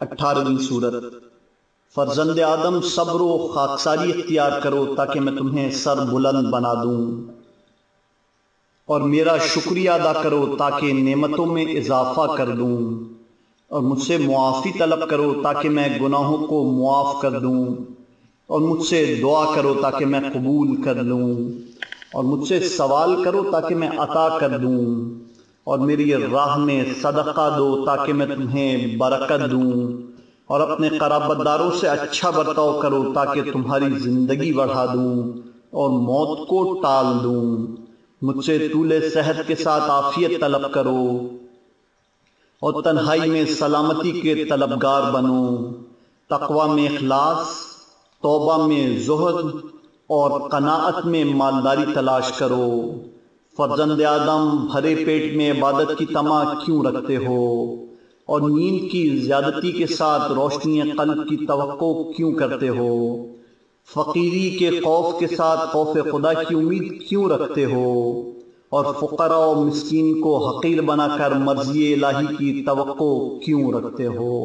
18ویں سورت۔ فرزند آدم صبر و خاکساری اختیار کرو تاکہ میں تمہیں سر بلند بنا دوں، اور میرا شکریہ ادا کرو تاکہ نعمتوں میں اضافہ کر دوں، اور مجھ سے معافی طلب کرو تاکہ میں گناہوں کو معاف کر دوں، اور مجھ سے دعا کرو تاکہ میں قبول کر لوں، اور مجھ سے سوال کرو تاکہ میں عطا کر دوں، اور میری راہ میں صدقہ دو تاکہ میں تمہیں برکت دوں، اور اپنے قرابت داروں سے اچھا برتاؤ کرو تاکہ تمہاری زندگی بڑھا دوں اور موت کو ٹال دوں، مجھ سے طول صحت کے ساتھ عافیت طلب کرو، اور تنہائی میں سلامتی کے طلبگار بنو، تقوی میں اخلاص، توبہ میں زہد اور قناعت میں مالداری تلاش کرو۔ فرزند آدم، بھرے پیٹ میں عبادت کی طمع کیوں رکھتے ہو، اور نیند کی زیادتی کے ساتھ روشنی قلب کی توقع کیوں کرتے ہو؟ فقیری کے خوف کے ساتھ خوف خدا کی امید کیوں رکھتے ہو، اور فقراء و مسکین کو حقیر بنا کر مرضی الہی کی توقع کیوں رکھتے ہو؟